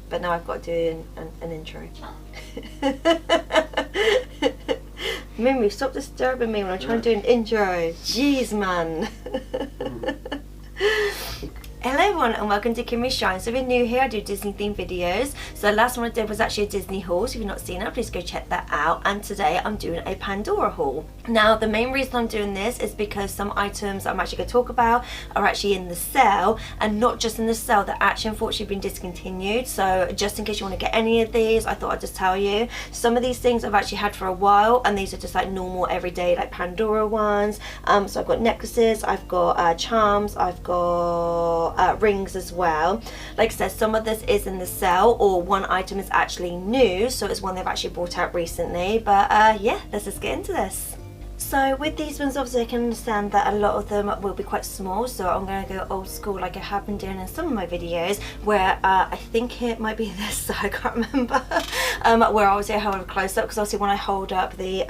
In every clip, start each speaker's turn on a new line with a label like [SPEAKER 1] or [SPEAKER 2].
[SPEAKER 1] but now I've got to do an intro. Mimi, stop disturbing me when I'm trying to do an intro. Jeez, man. Hello everyone and welcome to Kimmy Shine. So if you're new here, I do Disney themed videos. So the last one I did was actually a Disney haul, so if you've not seen it, please go check that out. And today I'm doing a Pandora haul. Now the main reason I'm doing this is because some items I'm actually going to talk about are actually in the sale, and not just in the sale, they're actually unfortunately been discontinued. So just in case you want to get any of these, I thought I'd just tell you. Some of these things I've actually had for a while, and these are just like normal everyday like Pandora ones. So I've got necklaces, I've got charms, I've got rings as well. Like I said, some of this is in the sale, or one item is actually new, so it's one they've actually brought out recently. But yeah, let's just get into this. So with these ones, obviously I can understand that a lot of them will be quite small, so I'm going to go old school like I have been doing in some of my videos, where I think it might be this, so I can't remember, where obviously I hold a close up, because obviously when I hold up the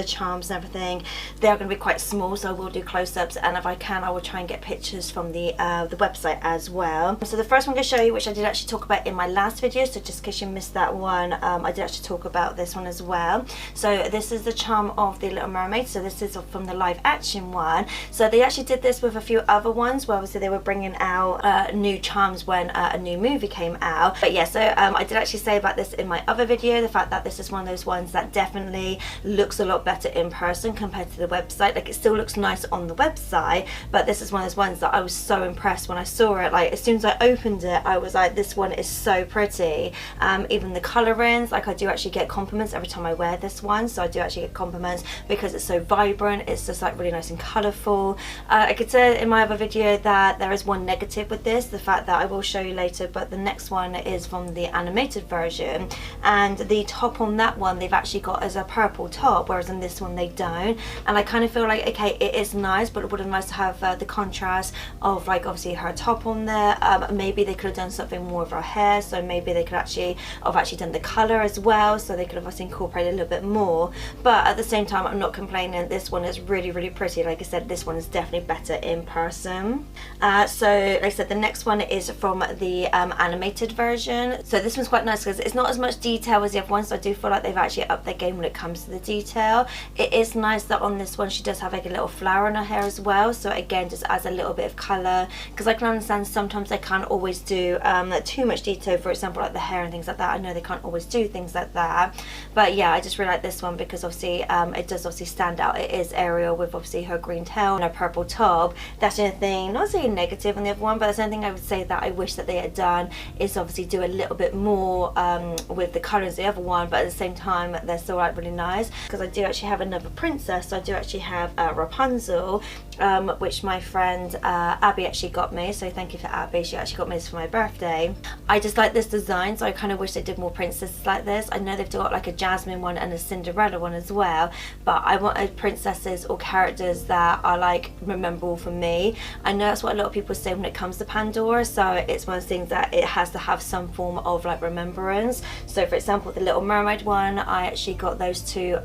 [SPEAKER 1] charms and everything, they're going to be quite small, so I will do close-ups, and if I can I will try and get pictures from the website as well. So the first one I'm going to show you, which I did actually talk about in my last video, so just in case you missed that one, I did actually talk about this one as well. So this is the charm of the Little Mermaid. So this is from the live action one. So they actually did this with a few other ones, where obviously they were bringing out new charms when a new movie came out. But yeah, so I did actually say about this in my other video, the fact that this is one of those ones that definitely looks a lot better in person compared to the website. Like, it still looks nice on the website, but this is one of those ones that I was so impressed when I saw it. Like, as soon as I opened it, I was like, this one is so pretty. Even the colorings, like I do actually get compliments every time I wear this one, so I do actually get compliments because it's so vibrant, it's just like really nice and colourful. I could say in my other video that there is one negative with this, the fact that I will show you later, but the next one is from the animated version, and the top on that one they've actually got as a purple top, whereas in this one they don't. And I kind of feel like, okay, it is nice, but it would have been nice to have the contrast of like obviously her top on there. Maybe they could have done something more with her hair, so maybe they could actually have done the colour as well, so they could have obviously incorporated a little bit more. But at the same time, I'm not complaining. This one is really pretty. Like I said, this one is definitely better in person. So like I said, the next one is from the animated version. So this one's quite nice because it's not as much detail as the other one, so I do feel like they've actually upped their game when it comes to the detail. It is nice that on this one she does have like a little flower in her hair as well, so again just adds a little bit of colour, because I can understand sometimes they can't always do too much detail, for example like the hair and things like that. I know they can't always do things like that, but yeah, I just really like this one because obviously it does obviously stand out. It is Ariel with obviously her green tail and her purple top. That's the only thing, not saying negative on the other one, but that's the only thing I would say that I wish that they had done is obviously do a little bit more with the colours of the other one, but at the same time they're still like really nice. Because I do actually have another princess, so I do actually have Rapunzel, which my friend Abby actually got me, so thank you for Abby, she actually got me this for my birthday. I just like this design, so I kind of wish they did more princesses like this. I know they've got like a Jasmine one and a Cinderella one as well, but I wanted princesses or characters that are like memorable for me. I know that's what a lot of people say when it comes to Pandora, so it's one of those things that it has to have some form of like remembrance. So for example, the Little Mermaid one, I actually got those two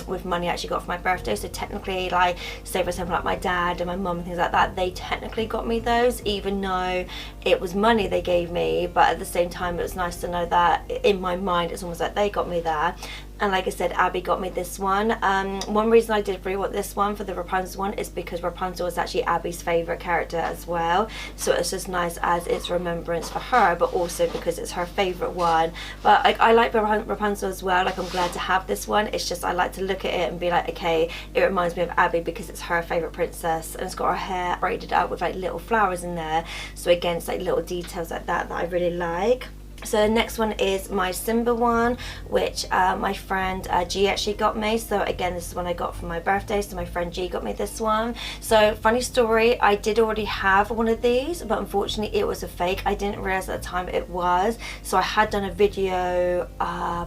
[SPEAKER 1] with money I actually got for my birthday, so technically, like say for example like my dad and my mum and things like that, they technically got me those even though it was money they gave me, but at the same time it was nice to know that in my mind it's almost like they got me that. And like I said, Abby got me this one. One reason I did really want this one for the Rapunzel one is because Rapunzel is actually Abby's favourite character as well. So it's just nice as it's remembrance for her, but also because it's her favourite one. But I like Rapunzel as well. Like, I'm glad to have this one. It's just I like to look at it and be like, okay, it reminds me of Abby because it's her favourite princess. And it's got her hair braided out with like little flowers in there. So again, it's like little details like that that I really like. So the next one is my Simba one, which my friend G actually got me. So again, this is one I got for my birthday, so my friend G got me this one. So funny story, I did already have one of these, but unfortunately it was a fake. I didn't realize at the time it was. So I had done a video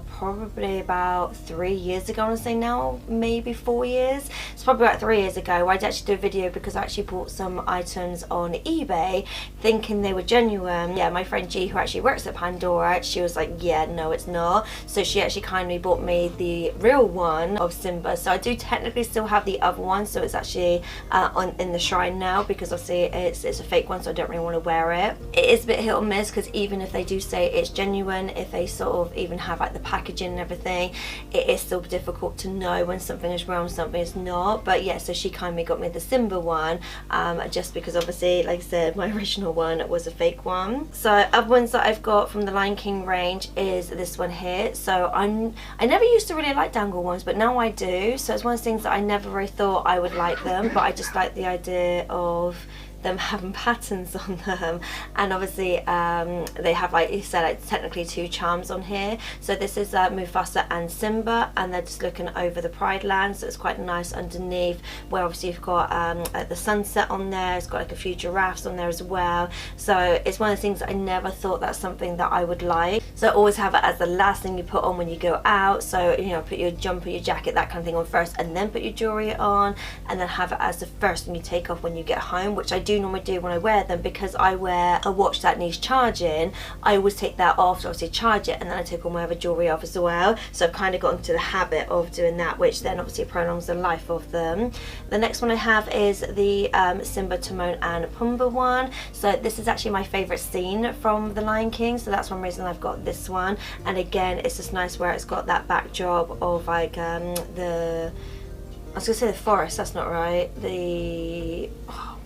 [SPEAKER 1] probably about 3 years ago, I want to say now, maybe 4 years. It's probably about 3 years ago, where I did actually do a video because I actually bought some items on eBay thinking they were genuine. Yeah, my friend G, who actually works at Pandora, Pandora, she was like, yeah, no, it's not. So she actually kindly bought me the real one of Simba. So I do technically still have the other one, so it's actually in the shrine now, because obviously it's a fake one, so I don't really want to wear it. It is a bit hit or miss, because even if they do say it's genuine, if they sort of even have like the packaging and everything, it is still difficult to know when something is real and something is not. But yeah, so she kindly got me the Simba one, just because obviously, like I said, my original one was a fake one. So other ones that I've got from the Lion King range is this one here. So I never used to really like dangle ones, but now I do. So it's one of those things that I never really thought I would like them, but I just like the idea of them having patterns on them. And obviously they have, like you said, like technically 2 charms on here. So this is Mufasa and Simba, and they're just looking over the Pride Land, so it's quite nice underneath, where obviously you've got the sunset on there. It's got like a few giraffes on there as well. So it's one of the things that I never thought that's something that I would like. So always have it as the last thing you put on when you go out. So, you know, put your jumper, your jacket, that kind of thing on first, and then put your jewelry on, and then have it as the first thing you take off when you get home, which I do normally do when I wear them, because I wear a watch that needs charging. I always take that off to obviously charge it, and then I take all my other jewelry off as well. So I've kind of got into the habit of doing that, which then obviously prolongs the life of them. The next one I have is the Simba, Timon and Pumbaa one. So this is actually my favourite scene from The Lion King, so that's one reason I've got this one. And again, it's just nice where it's got that backdrop of like I was gonna say the forest, that's not right,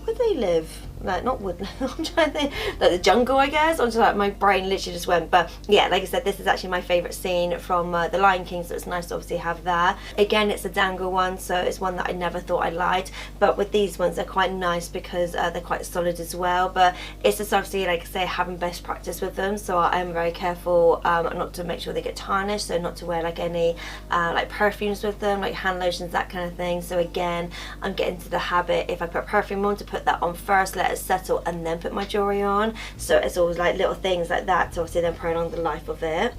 [SPEAKER 1] where do they live? Like, not woodland, I'm trying to think, like the jungle, I guess. I'm just like, my brain literally just went. But yeah, like I said, this is actually my favourite scene from The Lion King, so it's nice to obviously have that. Again, it's a dangle one, so it's one that I never thought I liked, but with these ones they're quite nice because they're quite solid as well. But it's just obviously, like I say, having best practice with them, so I am very careful not to make sure they get tarnished, so not to wear like any like perfumes with them, like hand lotions, that kind of thing. So again, I'm getting to the habit, if I put perfume on, to put that on first, let it settle, and then put my jewelry on. So it's always like little things like that to obviously then prolong the life of it.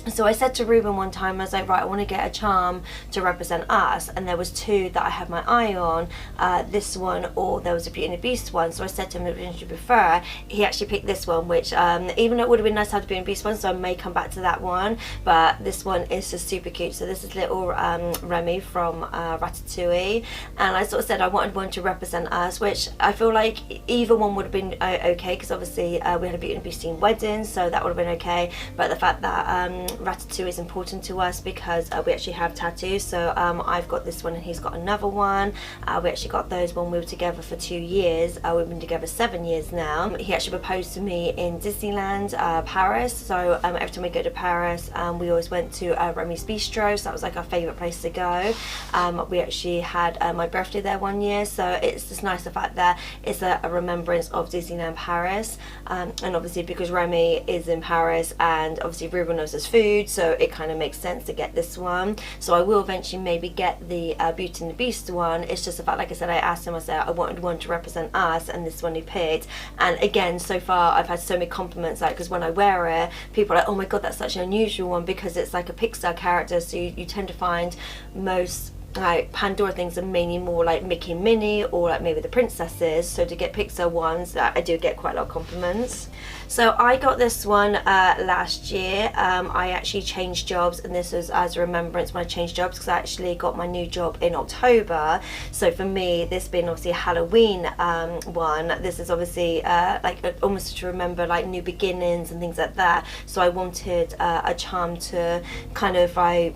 [SPEAKER 1] So I said to Reuben one time, I was like, right, I want to get a charm to represent us, and there was 2 that I had my eye on, this one, or there was a Beauty and the Beast one. So I said to him, which would you prefer? He actually picked this one, which even though it would have been nice to have the Beauty and the Beast one, so I may come back to that one, but this one is just super cute. So this is little Remy from Ratatouille, and I sort of said I wanted one to represent us, which I feel like either one would have been okay, because obviously we had a Beauty and the Beast themed wedding, so that would have been okay. But the fact that Ratatouille is important to us, because we actually have tattoos. So I've got this one and he's got another one. We actually got those when we were together for 2 years. We've been together 7 years now. He actually proposed to me in Disneyland, Paris. So every time we go to Paris, we always went to Remy's Bistro, so that was like our favourite place to go. We actually had my birthday there one year, so it's just nice the fact that it's a remembrance of Disneyland Paris. And obviously because Remy is in Paris, and obviously Reuben loves his food, so it kind of makes sense to get this one. So I will eventually maybe get the Beauty and the Beast one. It's just the fact, like I said, I asked him, I said I wanted one to represent us, and this one he picked. And again, so far I've had so many compliments, like, because when I wear it, people are like, oh my god, that's such an unusual one, because it's like a Pixar character, so you tend to find most like Pandora things are mainly more like Mickey and Minnie, or like maybe the princesses. So to get Pixar ones, I do get quite a lot of compliments. So I got this one last year. I actually changed jobs, and this was as a remembrance when I changed jobs, because I actually got my new job in October. So for me, this being obviously a Halloween one, this is obviously like almost to remember like new beginnings and things like that. So I wanted a charm to kind of like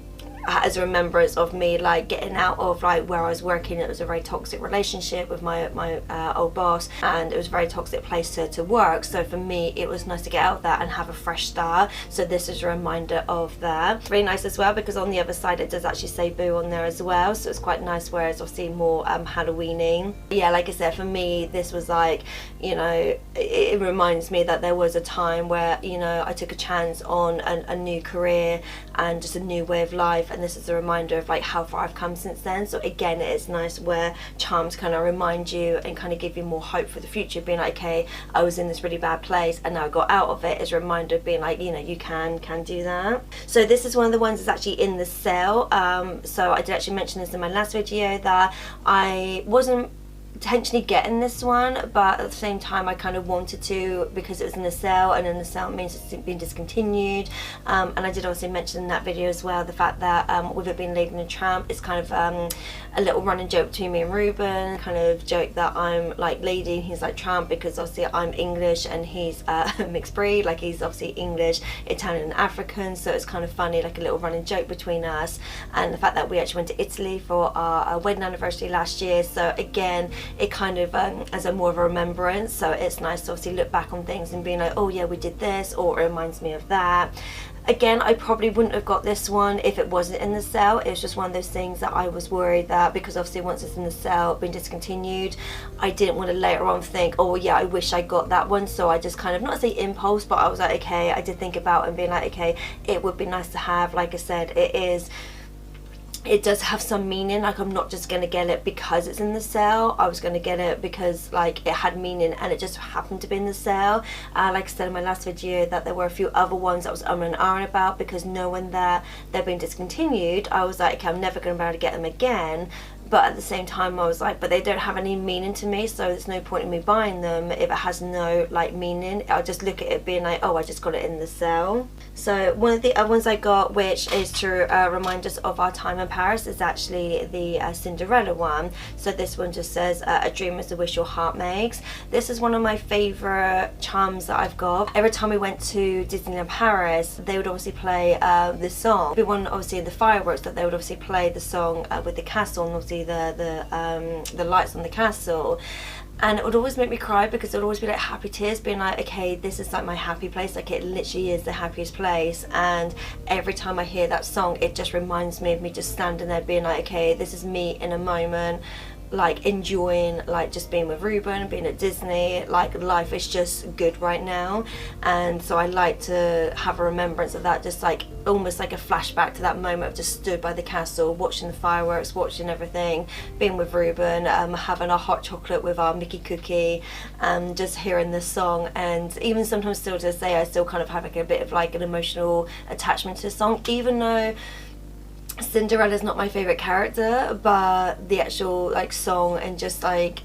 [SPEAKER 1] as a remembrance of me like getting out of like where I was working. It was a very toxic relationship with my old boss, and it was a very toxic place to work. So for me, it was nice to get out of that and have a fresh start. So this is a reminder of that. It's really nice as well, because on the other side it does actually say Boo on there as well, so it's quite nice, whereas obviously more Halloweeny. Yeah, like I said, for me this was like, you know, it reminds me that there was a time where, you know, I took a chance on a new career and just a new way of life, and this is a reminder of like how far I've come since then. So again, it's nice where charms kind of remind you and kind of give you more hope for the future, being like, okay, I was in this really bad place and now I got out of it, is a reminder of being like, you know, you can do that. So this is one of the ones that's actually in the sale. So I did actually mention this in my last video that I wasn't potentially getting this one, but at the same time I kind of wanted to because it was in the sale, and in the sale means it's been discontinued. And I did also mention in that video as well the fact that with it being Lady and Tramp, it's kind of a little running joke between me and Reubens, kind of joke that I'm like Lady and he's like Tramp, because obviously I'm English and he's mixed breed, like he's obviously English, Italian and African, so it's kind of funny, like a little running joke between us. And the fact that we actually went to Italy for our wedding anniversary last year, so again it kind of as a more of a remembrance, so it's nice to obviously look back on things and being like, oh yeah, we did this, or it reminds me of that. Again, I probably wouldn't have got this one if it wasn't in the sale. It was just one of those things that I was worried that, because obviously once it's in the sale, been discontinued, I didn't want to later on think, oh yeah, I wish I got that one. So I just kind of, not to say impulse, but I was like, okay, I did think about it and being like, okay, it would be nice to have. Like I said, it does have some meaning. Like, I'm not just going to get it because it's in the sale. I was going to get it because like it had meaning and it just happened to be in the sale. Like I said in my last video, that there were a few other ones that I was and ahhing about, because knowing that they're being discontinued, I was like, okay, I'm never going to be able to get them again. But at the same time I was like, but they don't have any meaning to me, so there's no point in me buying them if it has no like meaning. I'll just look at it being like, oh, I just got it in the sale. So one of the other ones I got, which is to remind us of our time in Paris, is actually the Cinderella one. So this one just says, a dream is a wish your heart makes. This is one of my favourite charms that I've got. Every time we went to Disneyland Paris, they would obviously play this song. We won obviously the fireworks, that they would obviously play the song with the castle, and obviously the lights on the castle. And it would always make me cry, because it would always be like happy tears, being like, okay, this is like my happy place, like it literally is the happiest place. And every time I hear that song, it just reminds me of me just standing there being like, okay, this is me in a moment, like enjoying like just being with Reubens, being at Disney, like life is just good right now. And so I like to have a remembrance of that, just like almost like a flashback to that moment of just stood by the castle, watching the fireworks, watching everything, being with Reubens, having our hot chocolate with our Mickey cookie, and just hearing this song. And even sometimes still to this day, I still kind of have like a bit of like an emotional attachment to the song, even though Cinderella's not my favourite character, but the actual like song and just like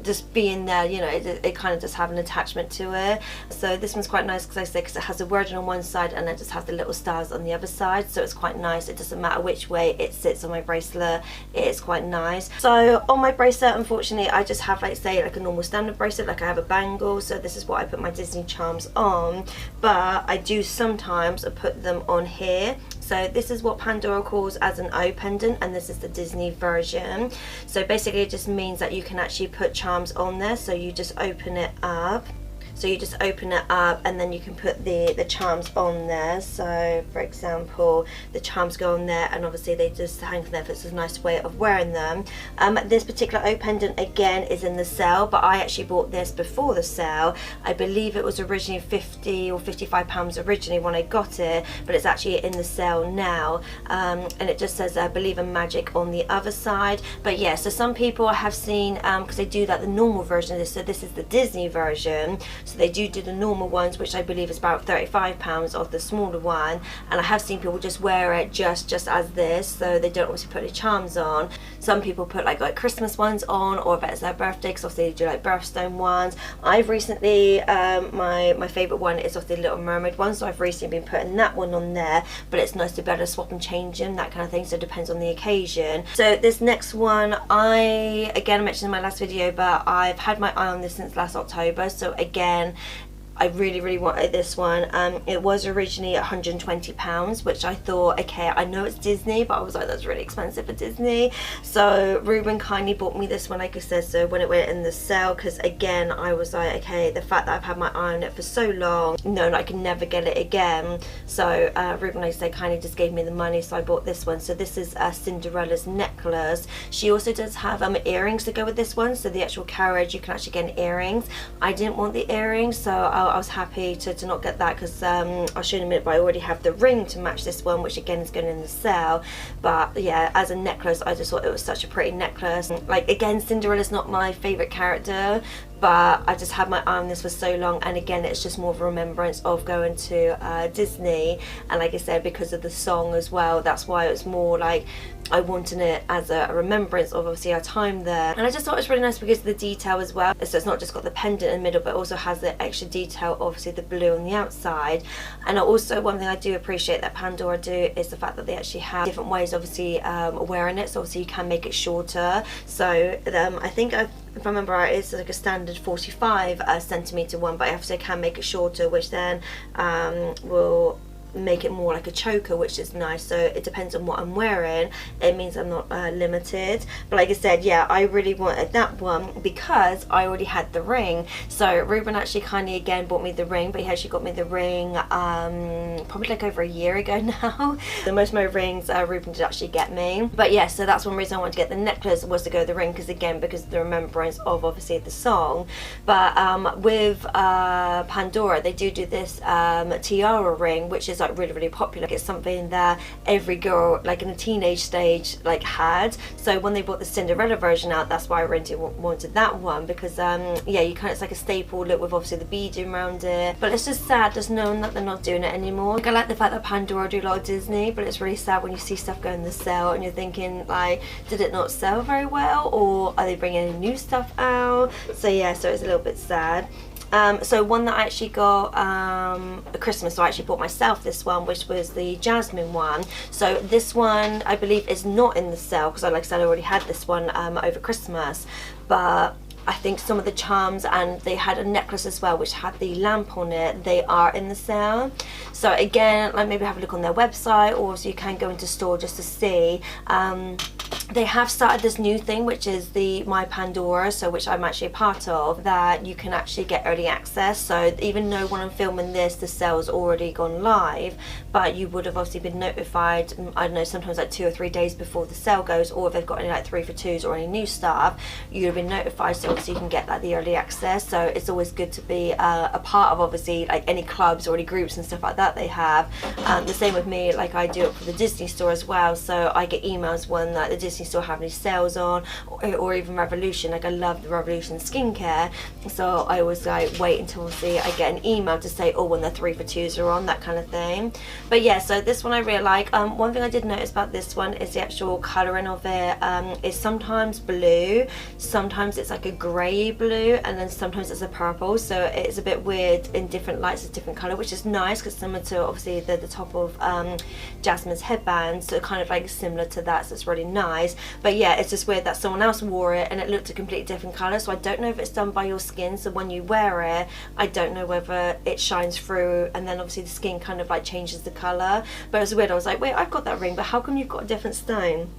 [SPEAKER 1] just being there, you know, it kind of just have an attachment to it. So this one's quite nice, because I say, because it has a word on one side and it just has the little stars on the other side, so it's quite nice. It doesn't matter which way it sits on my bracelet, it is quite nice. So on my bracelet, unfortunately, I just have like say like a normal standard bracelet, like I have a bangle, so this is what I put my Disney charms on, but I do sometimes put them on here. So this is what Pandora calls as an O pendant, and this is the Disney version. So basically it just means that you can actually put charms on there. So you just open it up. So you just open it up and then you can put the charms on there. So for example, the charms go on there and obviously they just hang from there. It's a nice way of wearing them. This particular O pendant again is in the sale, but I actually bought this before the sale. I believe it was originally 50 or 55 pounds originally when I got it, but it's actually in the sale now. And it just says I believe in magic on the other side. But yeah, so some people I have seen, because they do that the normal version of this, so this is the Disney version. So they do the normal ones, which I believe is about £35 of the smaller one, and I have seen people just wear it just as this, so they don't obviously put any charms on. Some people put like Christmas ones on, or if it's their birthday, because obviously they do like birthstone ones. I've recently, my favourite one is obviously the Little Mermaid one, so I've recently been putting that one on there, but it's nice to be able to swap and change them, that kind of thing, so it depends on the occasion. So this next one, I mentioned in my last video, but I've had my eye on this since last October, so again, I really wanted this one. It was originally £120, which I thought, okay, I know it's Disney, but I was like, that's really expensive for Disney. So Reubens kindly bought me this one, like I said, so when it went in the sale, because again, I was like, okay, the fact that I've had my eye on it for so long, known I can never get it again. So Reubens, like I said, kindly just gave me the money, so I bought this one. So this is Cinderella's necklace. She also does have earrings to go with this one, so the actual carriage, you can actually get earrings. I didn't want the earrings, so I was happy to not get that, because I'll show you in a minute, but I already have the ring to match this one, which again is going in the sale. But yeah, as a necklace, I just thought it was such a pretty necklace. Like again, Cinderella's not my favourite character, but I just had my eye on this for so long, and again it's just more of a remembrance of going to Disney, and like I said, because of the song as well, that's why it was more like I wanted it as a remembrance of obviously our time there. And I just thought it was really nice because of the detail as well. So it's not just got the pendant in the middle, but also has the extra detail, obviously the blue on the outside. And also one thing I do appreciate that Pandora do is the fact that they actually have different ways obviously wearing it. So obviously you can make it shorter. So I think if I remember right, it's like a standard 45 centimeter one, but I obviously can make it shorter, which then will make it more like a choker, which is nice. So it depends on what I'm wearing, it means I'm not limited. But like I said, yeah, I really wanted that one because I already had the ring. So Reuben actually kindly again bought me the ring, but he actually got me the ring probably like over a year ago now. The most of my rings Reuben did actually get me. But yeah, so that's one reason I wanted to get the necklace, was to go with the ring, because again, because of the remembrance of obviously the song. But with Pandora, they do this tiara ring, which is like really popular. It's something that every girl like in a teenage stage like had. So when they brought the Cinderella version out, that's why I really wanted that one, because yeah, you kind of, it's like a staple look with obviously the beading around it. But it's just sad just knowing that they're not doing it anymore. Like, I like the fact that Pandora do a lot of Disney, but it's really sad when you see stuff go in the sale and you're thinking like, did it not sell very well, or are they bringing any new stuff out? So yeah, so it's a little bit sad. So one that I actually got at Christmas, so I actually bought myself this one, which was the Jasmine one. So this one I believe is not in the sale, because like I said, I already had this one over Christmas. But I think some of the charms, and they had a necklace as well which had the lamp on it, they are in the sale. So again, like maybe have a look on their website, or so you can go into store just to see. They have started this new thing, which is the My Pandora, so which I'm actually a part of, that you can actually get early access. So even though when I'm filming this, the sale's already gone live, but you would have obviously been notified, I don't know, sometimes like 2 or 3 days before the sale goes, or if they've got any like 3 for 2s or any new stuff, you'd have been notified, so obviously you can get like the early access. So it's always good to be a part of obviously like any clubs or any groups and stuff like that they have. The same with me, like I do it for the Disney store as well, so I get emails when like the Disney store have any sales on, or even Revolution. Like I love the Revolution skincare, so I always like wait until obviously I get an email to say, oh, when the 3 for 2s are on, that kind of thing. But yeah, so this one I really like. One thing I did notice about this one is the actual colouring of it is sometimes blue, sometimes it's like a grey blue, and then sometimes it's a purple. So it's a bit weird in different lights, it's different colour, which is nice because similar to obviously the top of Jasmine's headband, so kind of like similar to that, so it's really nice. But yeah, it's just weird that someone else wore it and it looked a completely different colour. So I don't know if it's done by your skin, so when you wear it, I don't know whether it shines through and then obviously the skin kind of like changes the colour. But it was weird, I was like, wait, I've got that ring, but how come you've got a different stone?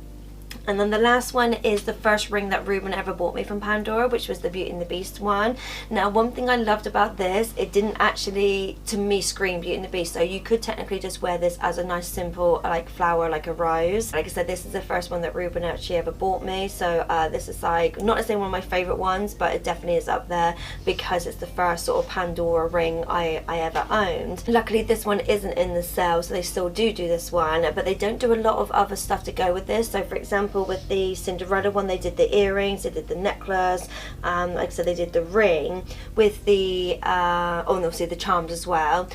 [SPEAKER 1] And then the last one is the first ring that Reuben ever bought me from Pandora, which was the Beauty and the Beast one. Now, one thing I loved about this, it didn't actually, to me, scream Beauty and the Beast. So you could technically just wear this as a nice simple like flower, like a rose. Like I said, this is the first one that Reuben actually ever bought me. So this is like, not necessarily one of my favourite ones, but it definitely is up there because it's the first sort of Pandora ring I ever owned. Luckily, this one isn't in the sale, so they still do this one, but they don't do a lot of other stuff to go with this. So for example, with the Cinderella one, they did the earrings, they did the necklace, like I said, they did the ring. With the oh, and obviously the charms as well.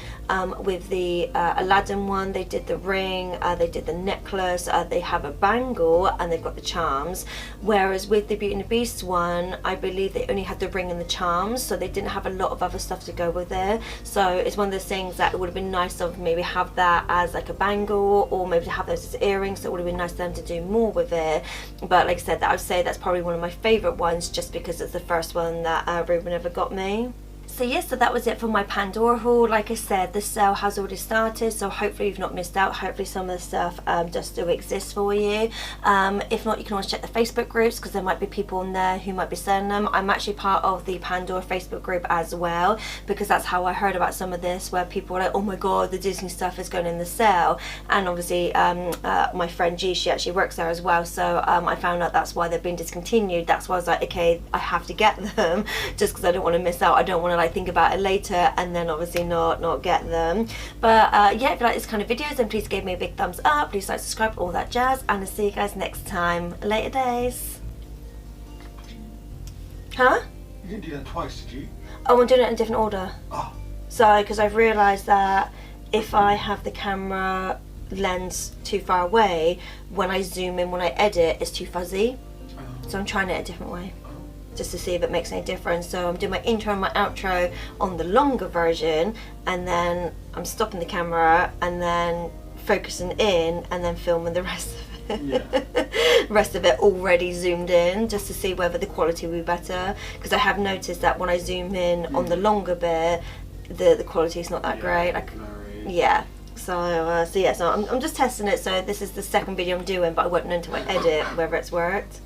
[SPEAKER 1] With the Aladdin one, they did the ring, they did the necklace, they have a bangle, and they've got the charms. Whereas with the Beauty and the Beast one, I believe they only had the ring and the charms, so they didn't have a lot of other stuff to go with it. So it's one of those things that it would have been nice to maybe have that as like a bangle, or maybe to have those as earrings, so it would have been nice for them to do more with it. But like I said, I would say that's probably one of my favourite ones, just because it's the first one that Reuben ever got me. So yes, so that was it for my Pandora haul. Like I said, the sale has already started, so hopefully you've not missed out. Hopefully some of the stuff does still exist for you. If not, you can always check the Facebook groups, because there might be people in there who might be selling them. I'm actually part of the Pandora Facebook group as well, because that's how I heard about some of this, where people were like, oh my god, the Disney stuff is going in the sale. And obviously my friend G, she actually works there as well, so I found out that's why they've been discontinued. That's why I was like, okay, I have to get them, just because I don't want to miss out. I don't want to think about it later and then obviously not get them. But yeah, if you like this kind of videos, then please give me a big thumbs up, please like, subscribe, all that jazz, and I'll see you guys next time. Later days. Huh?
[SPEAKER 2] You didn't do that twice, did you?
[SPEAKER 1] Oh, I'm doing it in a different order.
[SPEAKER 2] Oh.
[SPEAKER 1] So, because I've realised that if I have the camera lens too far away, when I zoom in, when I edit, it's too fuzzy. So I'm trying it a different way, just to see if it makes any difference. So I'm doing my intro and my outro on the longer version, and then I'm stopping the camera and then focusing in and then filming the rest of it.
[SPEAKER 2] Yeah.
[SPEAKER 1] Rest of it already zoomed in, just to see whether the quality will be better, because I have noticed that when I zoom in on the longer bit, the quality is not that great. Like, yeah. So I'm just testing it. So this is the second video I'm doing, but I won't know until I edit whether it's worked.